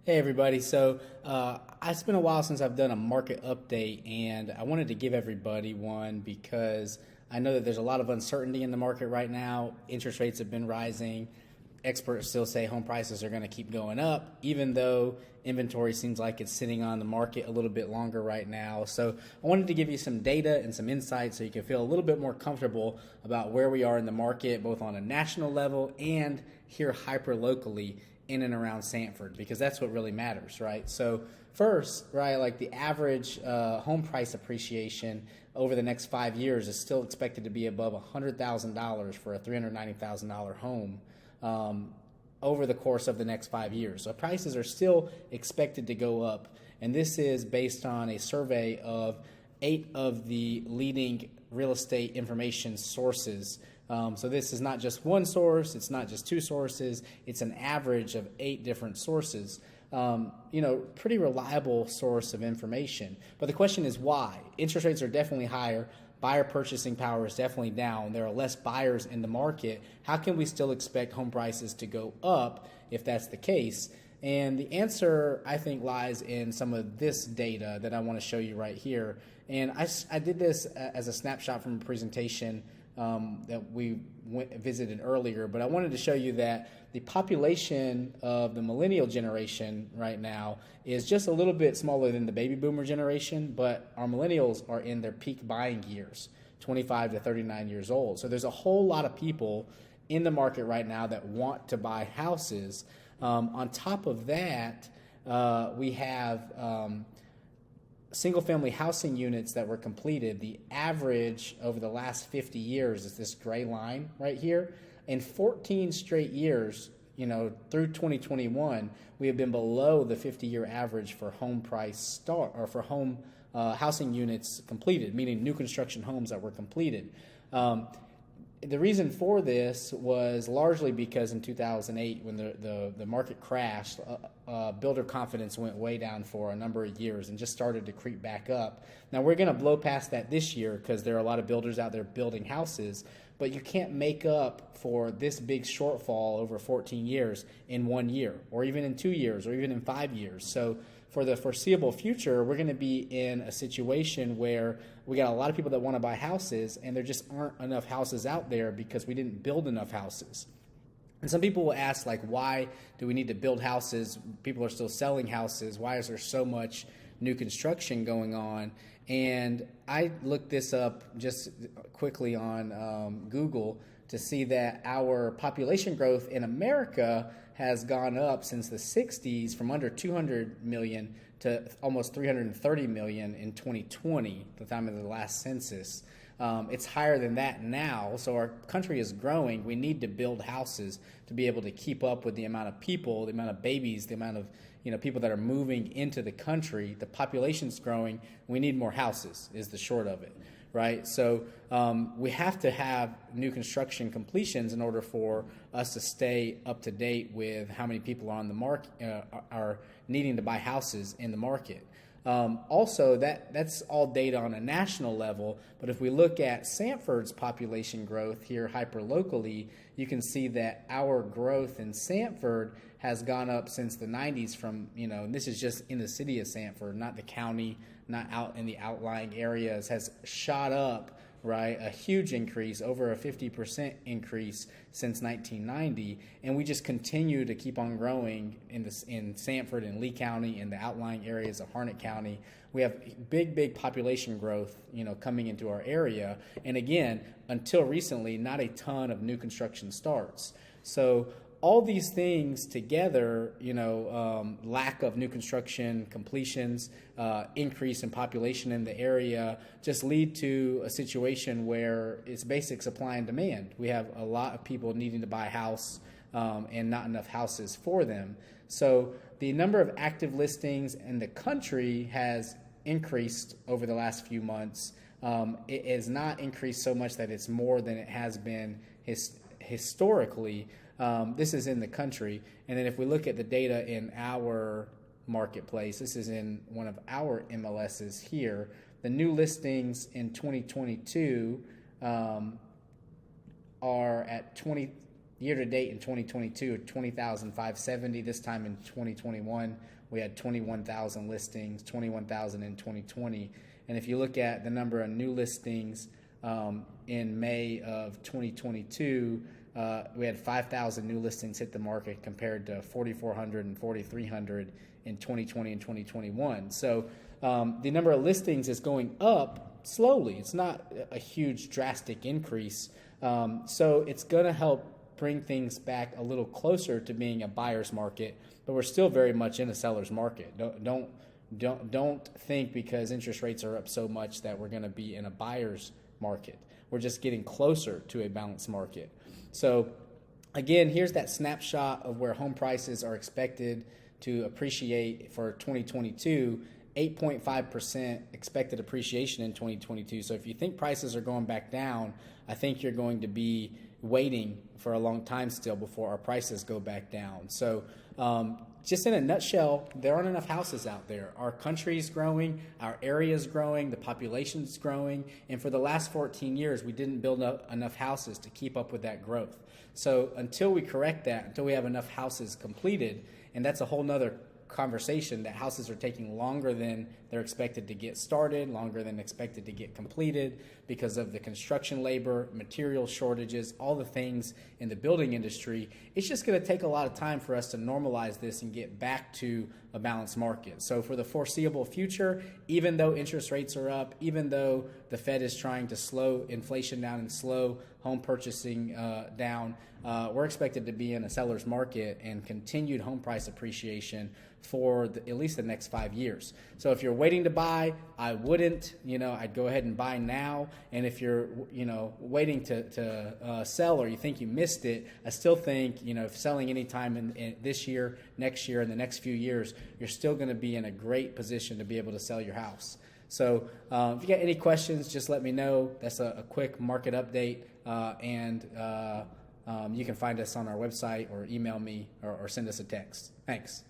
Hey everybody. It's been a while since I've done a market update, and I wanted to give everybody one because I know that there's a lot of uncertainty in the market right now. Interest rates have been rising. Experts still say home prices are going to keep going up, even though inventory seems like it's sitting on the market a little bit longer right now. So I wanted to give you some data and some insights so you can feel a little bit more comfortable about where we are in the market, both on a national level and here hyper locally in and around Sanford, because that's what really matters, right? So first, right, like the average home price appreciation over the next 5 years is still expected to be above $100,000 for a $390,000 home over the course of the next 5 years. So prices are still expected to go up, and this is based on a survey of 8 of the leading real estate information sources. So this is not just one source, it's not just two sources, it's an average of 8 different sources. Pretty reliable source of information. But the question is why? Interest rates are definitely higher. Buyer purchasing power is definitely down. There are less buyers in the market. How can we still expect home prices to go up if that's the case? And the answer, I think, lies in some of this data that I want to show you right here. And I did this as a snapshot from a presentation that we visited earlier, but I wanted to show you that the population of the millennial generation right now is just a little bit smaller than the baby boomer generation, but our millennials are in their peak buying years, 25 to 39 years old. So there's a whole lot of people in the market right now that want to buy houses. On top of that, we have single-family housing units that were completed. The average over the last 50 years is this gray line right here. In 14 straight years, through 2021, we have been below the 50-year average for home price start or for home housing units completed, meaning new construction homes that were completed. The reason for this was largely because in 2008, when the market crashed, builder confidence went way down for a number of years and just started to creep back up. Now, we're going to blow past that this year because there are a lot of builders out there building houses, but you can't make up for this big shortfall over 14 years in 1 year, or even in 2 years, or even in 5 years. So for the foreseeable future, we're going to be in a situation where we got a lot of people that want to buy houses, and there just aren't enough houses out there because we didn't build enough houses. And some people will ask, like, why do we need to build houses? People are still selling houses. Why is there so much new construction going on? And I looked this up just quickly on Google to see that our population growth in America has gone up since the 60s from under 200 million to almost 330 million in 2020, the time of the last census. It's higher than that now, so our country is growing. We need to build houses to be able to keep up with the amount of people, the amount of babies, the amount of people that are moving into the country. The population's growing. We need more houses is the short of it, right? So we have to have new construction completions in order for us to stay up to date with how many people are on the market, are needing to buy houses in the market. Also, that's all data on a national level, but if we look at Sanford's population growth here hyper-locally, you can see that our growth in Sanford has gone up since the 90s from, and this is just in the city of Sanford, not the county, not out in the outlying areas, has shot up, right? A huge increase, over a 50% increase since 1990, and we just continue to keep on growing in Sanford and Lee County and the outlying areas of Harnett County. We have big population growth, coming into our area, and again, until recently, not a ton of new construction starts. So all these things together, lack of new construction completions, increase in population in the area, just lead to a situation where it's basic supply and demand. We have a lot of people needing to buy a house and not enough houses for them. So the number of active listings in the country has increased over the last few months. It has not increased so much that it's more than it has been historically. This is in the country. And then if we look at the data in our marketplace, this is in one of our MLSs here, the new listings in 2022 are at year to date in 2022, 20,570. This time in 2021, we had 21,000 listings, 21,000 in 2020. And if you look at the number of new listings in May of 2022, we had 5,000 new listings hit the market compared to 4,400 and 4,300 in 2020 and 2021. So the number of listings is going up slowly. It's not a huge drastic increase. So it's going to help bring things back a little closer to being a buyer's market, but we're still very much in a seller's market. Don't think because interest rates are up so much that we're going to be in a buyer's market. We're just getting closer to a balanced market. So again, here's that snapshot of where home prices are expected to appreciate for 2022. 8.5% expected appreciation in 2022. So if you think prices are going back down, I think you're going to be waiting for a long time still before our prices go back down. So just in a nutshell, there aren't enough houses out there. Our country's growing, our area's growing, the population's growing, and for the last 14 years, we didn't build up enough houses to keep up with that growth. So until we correct that, until we have enough houses completed, and that's a whole nother conversation, that houses are taking longer than they're expected to get started, longer than expected to get completed because of the construction labor, material shortages, all the things in the building industry. It's just going to take a lot of time for us to normalize this and get back to a balanced market. So for the foreseeable future, even though interest rates are up, even though the Fed is trying to slow inflation down and slow home purchasing down, we're expected to be in a seller's market and continued home price appreciation for at least the next 5 years. So if you're waiting to buy, I wouldn't, I'd go ahead and buy now. And if you're, waiting to sell, or you think you missed it, I still think, if selling anytime in this year, next year, and the next few years, you're still going to be in a great position to be able to sell your house. So if you got any questions, just let me know. That's a quick market update, and you can find us on our website or email me or send us a text. Thanks.